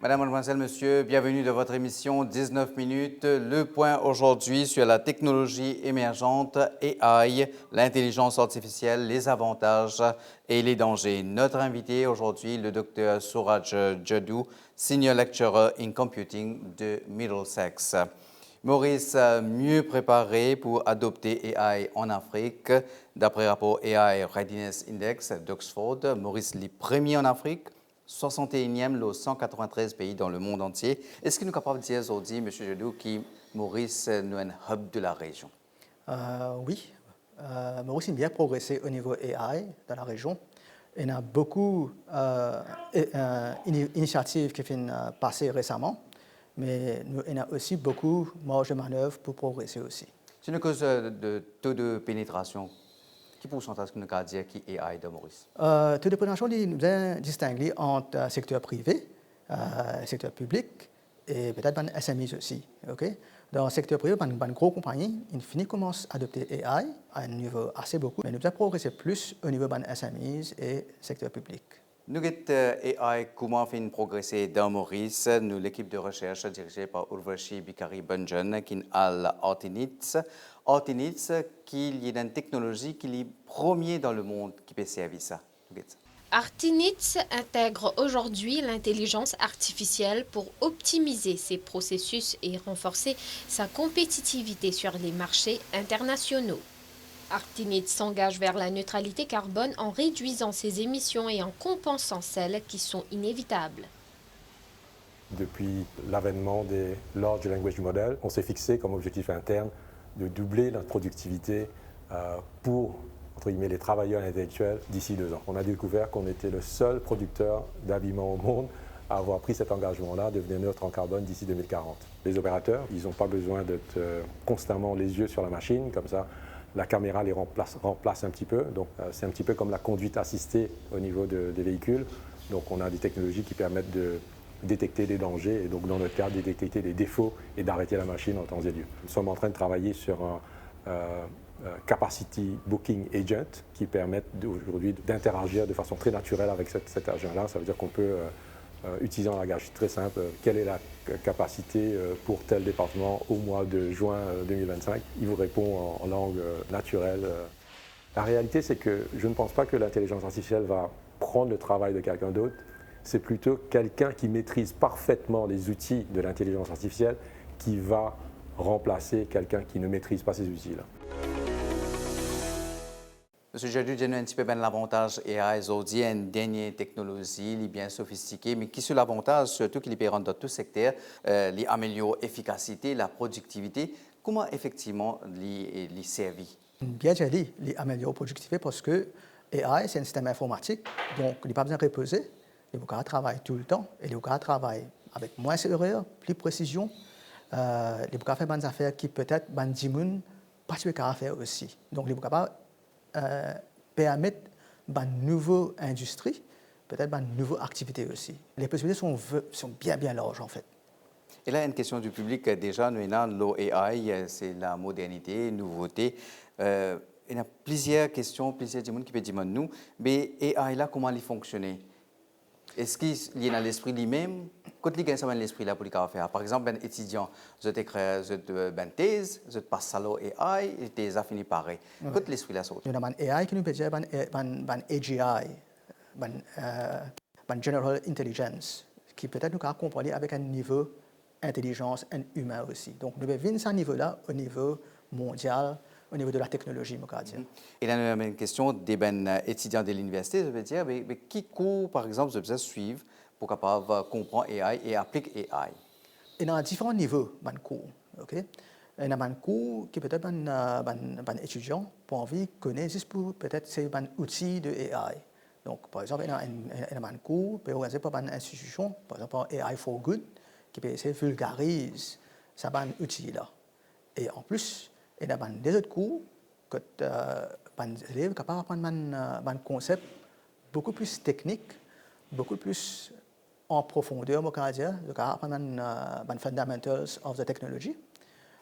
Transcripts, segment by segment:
Madame, mademoiselle, monsieur, bienvenue dans votre émission 19 minutes. Le point aujourd'hui sur la technologie émergente AI, l'intelligence artificielle, les avantages et les dangers. Notre invité aujourd'hui, le docteur Suraj Jadoo, Senior Lecturer in Computing de Middlesex. Maurice, mieux préparé pour adopter AI en Afrique. D'après le rapport AI Readiness Index d'Oxford, Maurice est le premier en Afrique, 61e dans 193 pays dans le monde entier. Est-ce que nous sommes capables de dire aujourd'hui, M. Jadoo, que Maurice est un hub de la région? Oui, Maurice a bien progressé au niveau AI dans la région. Il y a beaucoup d'initiatives qui viennent passer récemment, mais il y a aussi beaucoup de marge de manœuvre pour progresser aussi. C'est une cause de taux de pénétration. Quel pourcentage que nous pouvons dire qui est AI de Maurice? Taux de pénétration, nous avons distingué entre secteur privé, secteur public et peut-être les SMEs aussi. Okay? Dans le secteur privé, une grosse compagnie, Infinity commence à adopter AI à un niveau assez beaucoup, mais nous avons progressé plus au niveau des SMEs et secteur public. Nous avons AI comment fait progresser dans Maurice. Nous l'équipe de recherche dirigée par Urvashi Bikari Bunjan qui est à Artinitz. Artinitz qui est une technologie qui est premier dans le monde qui peut servir ça. Artinitz intègre aujourd'hui l'intelligence artificielle pour optimiser ses processus et renforcer sa compétitivité sur les marchés internationaux. Artinitz s'engage vers la neutralité carbone en réduisant ses émissions et en compensant celles qui sont inévitables. Depuis l'avènement des Large Language Models, on s'est fixé comme objectif interne de doubler notre productivité pour entre guillemets, les travailleurs intellectuels d'ici 2 ans. On a découvert qu'on était le seul producteur d'habillement au monde à avoir pris cet engagement-là, devenir neutre en carbone d'ici 2040. Les opérateurs, ils n'ont pas besoin d'être constamment les yeux sur la machine, comme ça la caméra les remplace un petit peu. Donc c'est un petit peu comme la conduite assistée au niveau des véhicules. Donc on a des technologies qui permettent de détecter des dangers et donc dans notre cas de détecter des défauts et d'arrêter la machine en temps et lieu. Nous sommes en train de travailler sur un Capacity Booking Agent qui permettent aujourd'hui d'interagir de façon très naturelle avec cet agent-là. Ça veut dire qu'on peut utiliser un langage très simple, quelle est la capacité pour tel département au mois de juin 2025. Il vous répond en langue naturelle. La réalité, c'est que je ne pense pas que l'intelligence artificielle va prendre le travail de quelqu'un d'autre. C'est plutôt quelqu'un qui maîtrise parfaitement les outils de l'intelligence artificielle qui va remplacer quelqu'un qui ne maîtrise pas ces outils-là. Monsieur Jadoo, j'ai un petit peu l'avantage AI aujourd'hui, une dernière technologie, elle est bien sophistiquée, mais qui est l'avantage, surtout qu'il est dans tout secteur, il améliore l'efficacité, la productivité. Comment effectivement il servit? Bien dit, il améliore la productivité parce que AI, c'est un système informatique, donc il n'a pas besoin de reposer, il faut travailler tout le temps, et il faut travailler avec moins d'erreurs, plus de précision, il faut faire des affaires qui peut-être, des gens, pas de faire aussi. Donc il faut permettre une nouvelle industrie, peut-être une nouvelle activité aussi. Les possibilités sont bien larges en fait. Et là, une question du public, déjà, nous avons l'AI, c'est la modernité, nouveauté. Il y a plusieurs questions, plusieurs gens qui peuvent dire nous, mais AI là, comment il fonctionne? Est-ce qu'il y a l'esprit lui-même? Quand il y a l'esprit là pour le faire, par exemple, un étudiant, je écris une thèse, je passe à l'AI, et thèse a fini pareil. Quand l'esprit là sort. Il y a un AI qui nous peut dire un AGI, un General Intelligence, qui peut-être nous peut comprendre avec un niveau d'intelligence humain aussi. Donc nous devons venir à ce niveau-là au niveau mondial, au niveau de la technologie, je veux dire. Et là, nous avons une question des étudiants de l'université, je veux dire, mais qui cours, par exemple, je peux suivre pour capable comprendre AI et appliquer AI? Il y a différents niveaux de cours. Okay? Il y a un cours qui peut-être un étudiant pour envie de connaître juste pour peut-être c'est un outil de AI. Donc, par exemple, il y a un cours organisé par une institution, par exemple AI for Good, qui peut essayer de vulgariser ce outil-là. Et en plus, il y a des autres cours que les élèves sont capables d'apprendre un concept beaucoup plus technique, beaucoup plus en profondeur, on va dire, apprendre les fundamentals of the technology.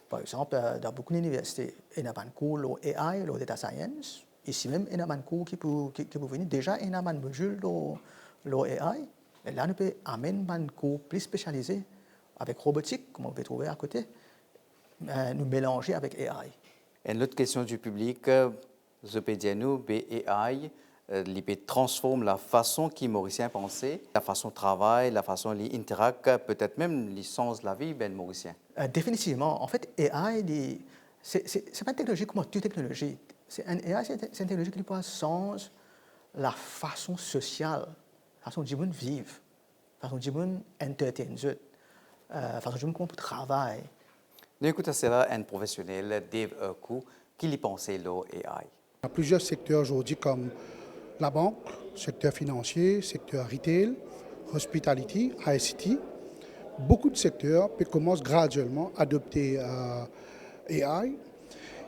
Par exemple, dans beaucoup d'universités, il y a un cours de AI, de data science. Ici même, il y a un cours qui peut venir. Déjà, il y a un module de AI. Et là, nous pouvons amener un cours plus spécialisé avec robotique, comme on peut trouver à côté, nous mélanger avec AI. Et l'autre question du public, je peux dire nous, AI, l'IP transforme la façon qui Mauricien pensait, la façon de travail, la façon dont interagit, peut-être même le sens de la vie ben Mauricien. Définitivement. En fait, AI, ce n'est pas une technologie comme toute technologie. AI, c'est une technologie qui peut changer la façon sociale, la façon dont les gens vivent, la façon dont les gens entretiennent, la façon dont les gens travaillent. D'un coup, c'est là un professionnel, Dave Erkou, qui lui pensait l'AI. Il y a plusieurs secteurs aujourd'hui comme la banque, secteur financier, secteur retail, hospitality, ICT. Beaucoup de secteurs commencent graduellement à adopter AI.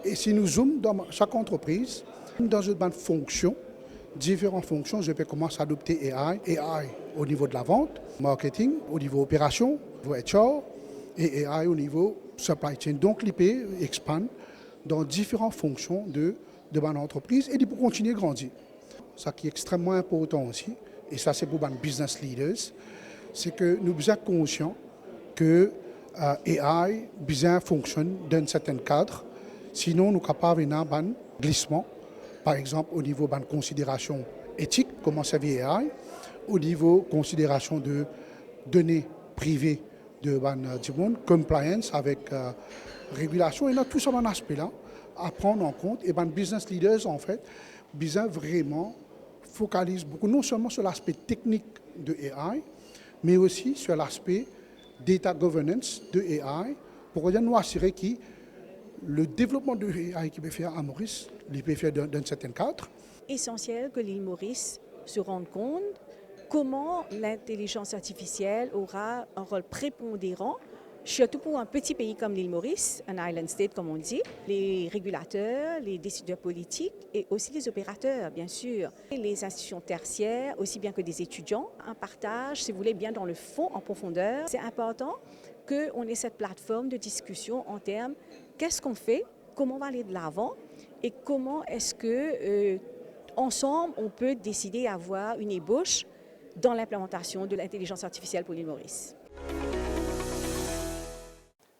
Et si nous zoomons dans chaque entreprise, dans une fonction, différentes fonctions, je peux commencer à adopter AI. AI au niveau de la vente, marketing, au niveau opération, au niveau HR, et AI au niveau supply chain. Donc l'IP expand dans différentes fonctions de mon entreprise et pour continuer à grandir. Ce qui est extrêmement important aussi, et ça c'est pour les business leaders, c'est que nous sommes conscients que AI bien fonctionne dans un certain cadre, sinon nous sommes capables d'avoir un glissement, par exemple au niveau de considération éthique, comment servir AI, au niveau considération de données privées de monde, compliance avec régulation, et là tout ça un aspect-là à prendre en compte, et les business leaders en fait, bien vraiment focalisent beaucoup non seulement sur l'aspect technique de AI, mais aussi sur l'aspect data governance de AI, pour nous assurer que le développement de AI qui peut faire à Maurice, il peut faire dans un certain cadre. Essentiel que l'île Maurice se rende compte comment l'intelligence artificielle aura un rôle prépondérant, surtout pour un petit pays comme l'île Maurice, un island state comme on dit, les régulateurs, les décideurs politiques et aussi les opérateurs, bien sûr, et les institutions tertiaires, aussi bien que des étudiants. Un partage, si vous voulez, bien dans le fond, en profondeur. C'est important qu'on ait cette plateforme de discussion en termes qu'est-ce qu'on fait, comment on va aller de l'avant et comment est-ce que, ensemble, on peut décider d'avoir une ébauche dans l'implémentation de l'intelligence artificielle pour l'île Maurice.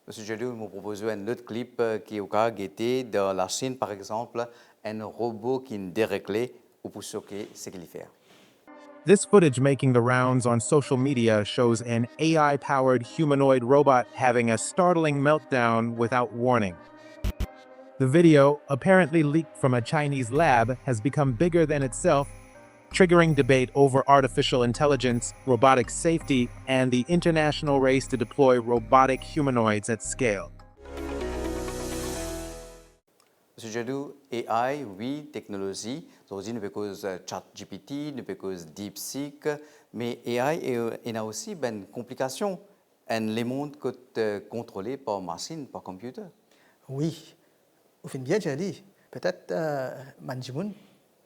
Monsieur Jadot m'a proposé un autre clip qui était dans la Chine, par exemple, un robot qui est déréglé pour choquer ce qu'il fait. This footage making the rounds on social media shows an AI-powered humanoid robot having a startling meltdown without warning. The video, apparently leaked from a Chinese lab, has become bigger than itself, triggering debate over artificial intelligence, robotic safety, and the international race to deploy robotic humanoids at scale. Monsieur Jadot, AI, oui, technologie. Aujourd'hui, nous avons ChatGPT, nous avons DeepSeek, mais AI il y a aussi une complication. Les mondes contrôlés par machine, par computer. Oui, au fin bien dit, peut-être Manjimoun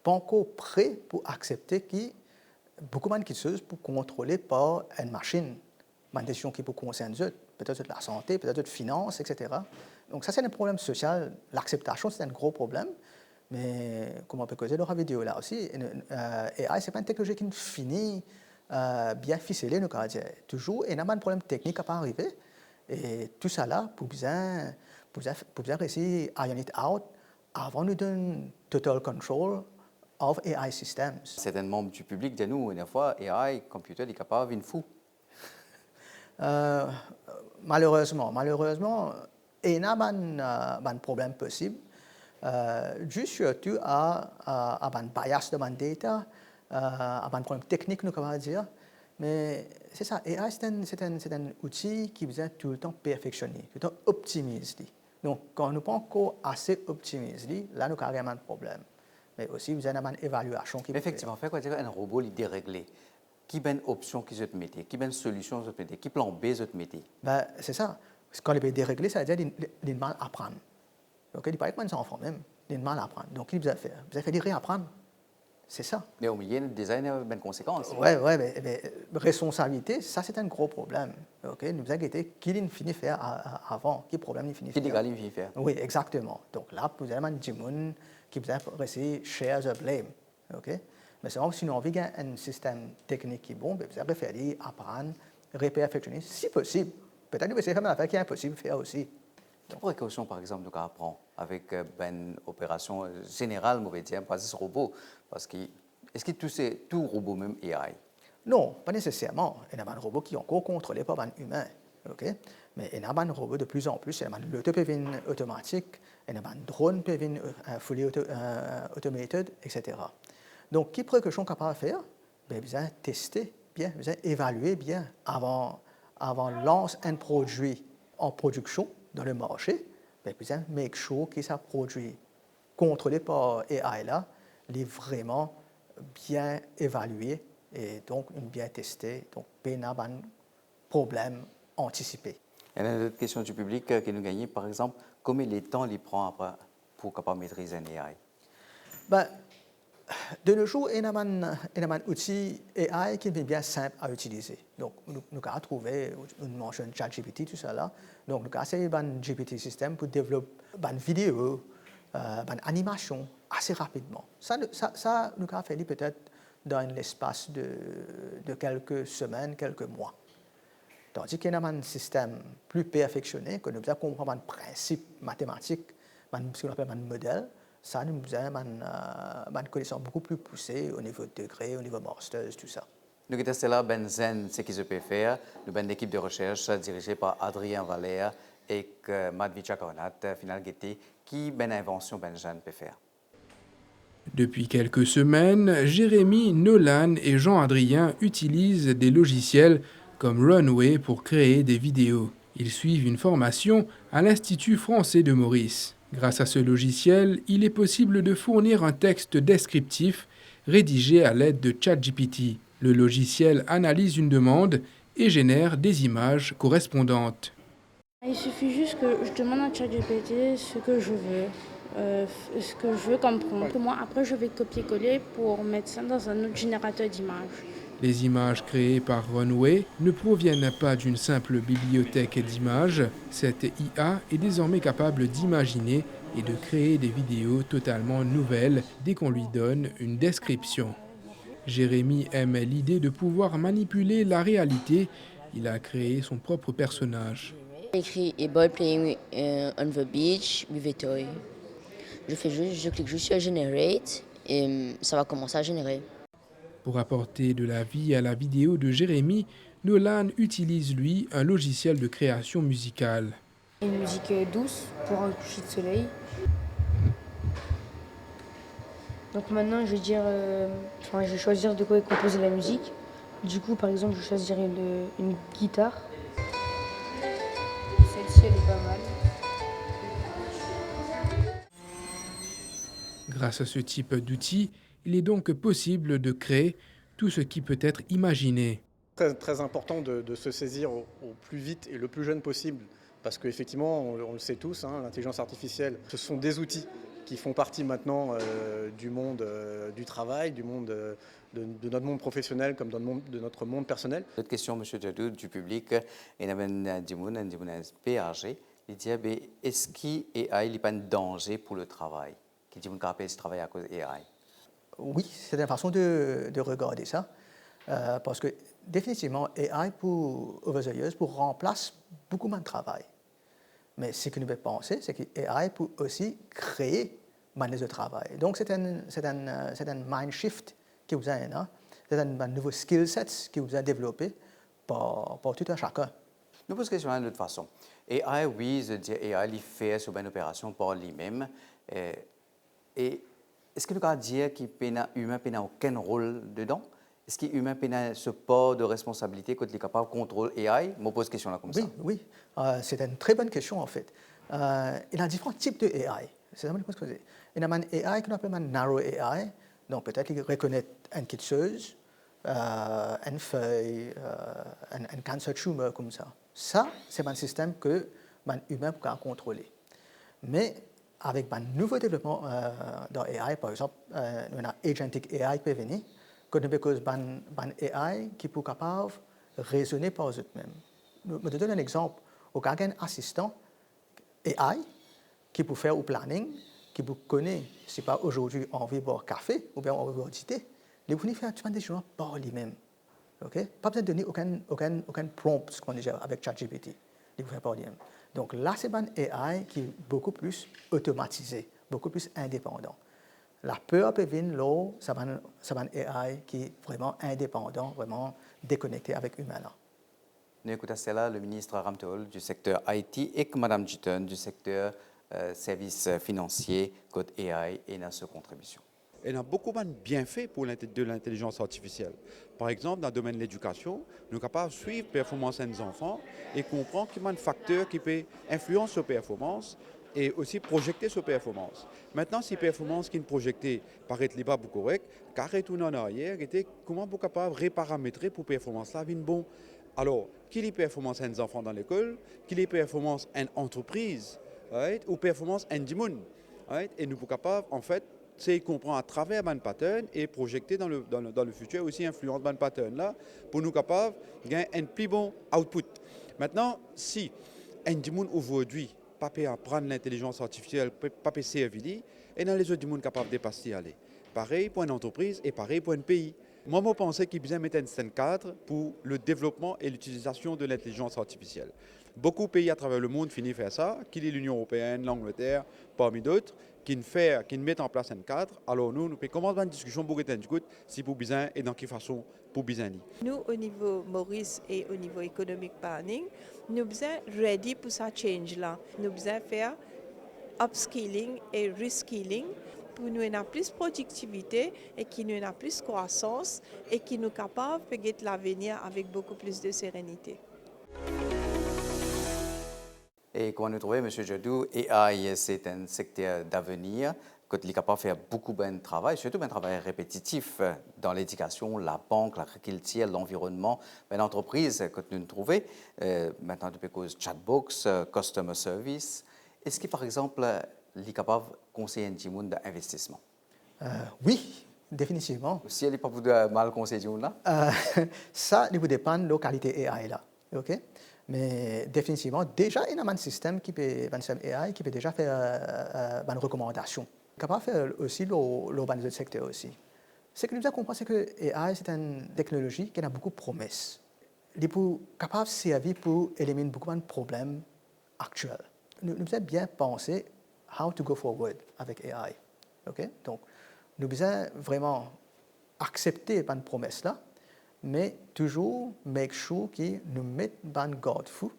pas encore prêt pour accepter que beaucoup de choses pour contrôler par une machine, une décision qui peut concerner peut-être la santé, peut-être la finance, etc. Donc ça c'est un problème social. L'acceptation c'est un gros problème, mais comme on peut causer dans la vidéo là aussi, AI c'est pas une technologie qui finit bien ficelée, nous dire. Toujours, il y a un problème technique à pas arriver, et tout ça là pour bien réussir à iron it out avant de donner total control of AI systems. Certains membres du public disent nous, une fois, AI, computer, il est capable de fou. Malheureusement, il y a un problème possible, dû surtout à un bias de mon data, à un problème technique, nous pouvons dire. Mais c'est ça, AI, c'est un outil qui besoin tout le temps perfectionner, tout le temps optimiser. Donc, quand nous ne pas encore assez optimiser, là, nous avons carrément un problème. Mais aussi, vous avez une évaluation qui... Effectivement, fait quoi dire un robot il est déréglé. Qui a une option qui se met, qui a une solution qui se met, qui plan B se met. Ben, c'est ça. Quand il est déréglé, ça veut dire qu'il a mal à apprendre. Donc, il ne parle pas des enfants même, il a mal à apprendre. Donc, il vous a fait. Vous avez fait réapprendre. C'est ça. Mais au milieu, le design a une conséquence. Oui, mais responsabilité, ça c'est un gros problème. Okay? Nous inquiétons qui il finit faire avant, quel problème il finit faire. Qui légal il finit faire. Oui, exactement. Donc là, vous avez un djimoun qui vous a réussi share the blame. Okay? Mais c'est si nous avons un système technique qui est bon, vous allez faire apprendre, réperfectionner, si possible. Peut-être que vous allez faire une affaire qui est impossible de faire aussi. Quelles précautions, par exemple, nous apprend avec une opération générale, mauvais dire, pas ce robot? Parce que, est-ce que tout robot, même AI? Non, pas nécessairement. Il y a des robots qui sont encore contrôlés par des humains. Okay? Mais il y a des robots de plus en plus. Il y a des l'autopévine automatique, il y a des drones pévine fully automated, etc. Donc, quelle précaution qu'on peut faire? Bien, vous allez tester bien, vous allez évaluer bien avant de lancer un produit en production dans le marché. Bien, vous allez make sure que ça produit contrôlé par AI là, il est vraiment bien évalué et donc bien testé, donc pas de problème anticipé. Il y a une autre question du public qui nous gagne, par exemple, combien de temps il prend après pour capable maîtriser un AI? Ben, de nos jours, il y a un outil AI qui est bien simple à utiliser. Donc, nous avons trouvé une mention ChatGPT, tout ça là. Donc, nous avons essayé un GPT système pour développer une vidéo, une animation assez rapidement. Ça nous avons fait peut-être dans l'espace de quelques semaines, quelques mois. Tandis qu'il y a un système plus perfectionné, que nous avons compris un principe mathématique, ce qu'on appelle un modèle. Ça nous a une connaissance beaucoup plus poussée au niveau de degré, au niveau masters, tout ça. Nous avons testé là, Benzen, ce qu'ils peuvent faire. Nous avons une équipe de recherche dirigée par Adrien Valère et Madhvi Chakarnat, final Getty, qui une invention Benzen peut faire. Depuis quelques semaines, Jérémy, Nolan et Jean-Adrien utilisent des logiciels comme Runway pour créer des vidéos. Ils suivent une formation à l'Institut français de Maurice. Grâce à ce logiciel, il est possible de fournir un texte descriptif rédigé à l'aide de ChatGPT. Le logiciel analyse une demande et génère des images correspondantes. Il suffit juste que je demande à ChatGPT ce que je veux comme prompt. Moi, après, je vais copier-coller pour mettre ça dans un autre générateur d'images. Les images créées par Runway ne proviennent pas d'une simple bibliothèque d'images. Cette IA est désormais capable d'imaginer et de créer des vidéos totalement nouvelles dès qu'on lui donne une description. Jérémy aime l'idée de pouvoir manipuler la réalité. Il a créé son propre personnage. J'ai écrit A boy playing on the beach with a toy. Je clique juste sur Generate et ça va commencer à générer. Pour apporter de la vie à la vidéo de Jérémy, Nolan utilise, lui, un logiciel de création musicale. Une musique douce pour un coucher de soleil. Donc maintenant, je vais choisir de quoi est composée la musique. Du coup, par exemple, je choisirai une guitare. Celle-ci, elle est pas mal. Grâce à ce type d'outil, il est donc possible de créer tout ce qui peut être imaginé. C'est très important de se saisir au plus vite et le plus jeune possible, parce qu'effectivement, on le sait tous, l'intelligence artificielle, ce sont des outils qui font partie maintenant du monde du travail, du monde de notre monde professionnel comme de notre monde personnel. Autre question, M. Jadou, du public. Il y a un PRG. Il dit, est-ce qu'il y a un danger pour le travail? Qui dit qu'on travaille à cause de AI? Oui, c'est une façon de regarder ça. Parce que définitivement, AI pour overseers pour remplacer beaucoup moins de travail. Mais ce que nous devons penser, c'est que AI peut aussi créer manière de travail. Donc c'est un mind shift qui vous a c'est un nouveau skill set qui vous a développé par tout un chacun. Nous posons la question d'une autre façon. AI, oui, je dis AI, il fait sur une opération par lui-même. Et est-ce que nous pouvons dire que l'humain n'a aucun rôle dedans? Est-ce que l'humain a ce pas de responsabilité quand il est capable de contrôler AI? Je me pose cette question-là comme ça. Oui, c'est une très bonne question en fait. Il y a différents types de AI. C'est ça que je me pose. Il y a un AI qu'on appelle un narrow AI. Donc peut-être qu'il reconnaît une quitteuse, une feuille, un cancer tumor comme ça. Ça, c'est un système que l'humain peut contrôler. Mais avec un nouveau développement dans AI, par exemple, on a Agentic AI qui peut venir, que nous avons un AI qui peut capable de raisonner par eux-mêmes. Je te donne un exemple. Au cas d'un assistant AI qui peut faire au planning, qui peut connaître, si pas aujourd'hui envie de boire café ou bien envie de boire du thé, Les vous faire des décisions par lui-même. Okay? Pas besoin de donner aucun prompt, ce qu'on dit avec ChatGPT. Les vous faire par lui-même. Donc là, c'est un AI qui est beaucoup plus automatisé, beaucoup plus indépendant. La peur peut venir là, c'est un AI qui est vraiment indépendant, vraiment déconnecté avec l'humain. Nous écoutons cela, le ministre Ramtol du secteur IT et Mme Jitton du secteur services financiers, code AI et dans sa contribution. Elle a beaucoup de bienfaits pour de l'intelligence artificielle. Par exemple, dans le domaine de l'éducation, nous sommes capables de suivre la performance des enfants et comprendre qu'il y a un facteur qui peut influencer sur la performance et aussi projeter sur la performance. Maintenant, si la performance qui est projetée paraît pas correcte, car retourner en arrière, comment vous capable de réparamétrer pour la performance là bon. Alors, qu'il y ait performance des enfants dans l'école, qu'il y ait performance en entreprise, right, ou performance en du monde. Right, et nous sommes capables, en fait, c'est comprendre à travers un pattern et projeter dans le futur aussi influence un pattern là pour nous capables de gagner un plus bon output. Maintenant, si un du monde aujourd'hui pas peut apprendre l'intelligence artificielle, pas peut servir, et dans les autres du monde capable de dépasser aller. Pareil pour une entreprise et pareil pour un pays. Moi, je pense qu'il y a besoin de mettre un cadre pour le développement et l'utilisation de l'intelligence artificielle. Beaucoup de pays à travers le monde finissent par faire ça, qu'il y ait l'Union européenne, l'Angleterre, parmi d'autres, qui mettent en place un cadre. Alors nous pouvons commencer une discussion pour être si pour besoin et dans quelle façon pour besoin. Nous, au niveau Maurice et au niveau économic planning, nous sommes ready pour ça change là. Nous devons faire upskilling et reskilling pour nous avoir plus de productivité et qui nous a plus de croissance et qui nous capables de faire l'avenir avec beaucoup plus de sérénité. Et comment nous trouvons, M. Jadot, AI, c'est un secteur d'avenir, qui est capable de faire beaucoup de travail, surtout un travail répétitif dans l'éducation, la banque, l'agriculture, l'environnement, l'entreprise que nous trouvons, maintenant depuis cause chatbox, customer service. Est-ce que, par exemple, il est capable de conseiller un monde d'investissement? Oui, définitivement. Si elle n'est pas de mal conseiller là? Ça, il dépend de la qualité AI là. Okay? Mais définitivement, déjà, il y a un système qui peut, AI qui peut déjà faire une recommandation. Capable de faire aussi le secteur aussi. Ce que nous avons compris, c'est que AI, c'est une technologie qui a beaucoup de promesses. Il est capable de servir pour éliminer beaucoup de problèmes actuels. Nous devons bien penser how to go forward avec AI. Okay? Donc, nous devons vraiment accepter une promesse là, mais toujours make sure que nous mettons un garde-fou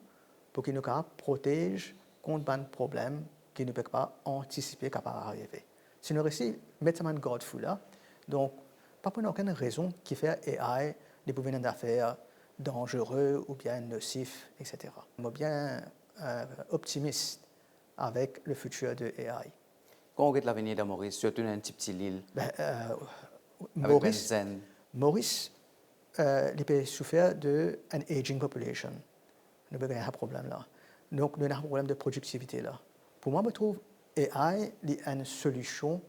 pour que nous protège contre un problème que nous ne pouvons pas anticiper qui va arriver. Si nous réussissons à mettre un garde-fou là, donc pas pour aucune raison qui fait AI des pouvoirs d'affaires dangereux ou bien nocifs, etc. Je suis bien optimiste avec le futur de AI. Quand on regarde l'avenir de Maurice, surtout dans un petit île, Maurice il peut souffrir d'une aging population. Nous avons un problème là. Donc, nous avons un problème de productivité là. Pour moi, je trouve AI est une solution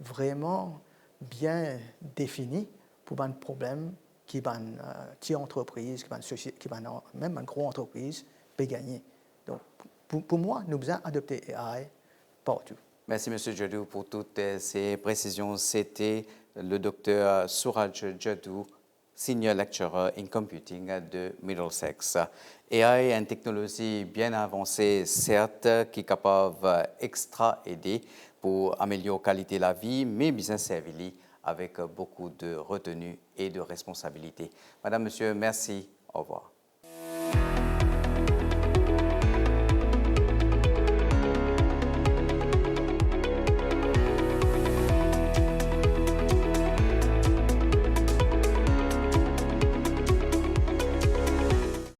vraiment bien définie pour un problème qui va une petite entreprise, qui va même une grosse entreprise peut gagner. Donc, pour moi, nous devons adopter AI partout. Merci, M. Jadot, pour toutes ces précisions. C'était le docteur Suraj Jadot, Senior Lecturer in Computing de Middlesex. AI est une technologie bien avancée, certes, qui est capable d'extra aider pour améliorer la qualité de la vie, mais bien servir avec beaucoup de retenue et de responsabilité. Madame, Monsieur, merci. Au revoir.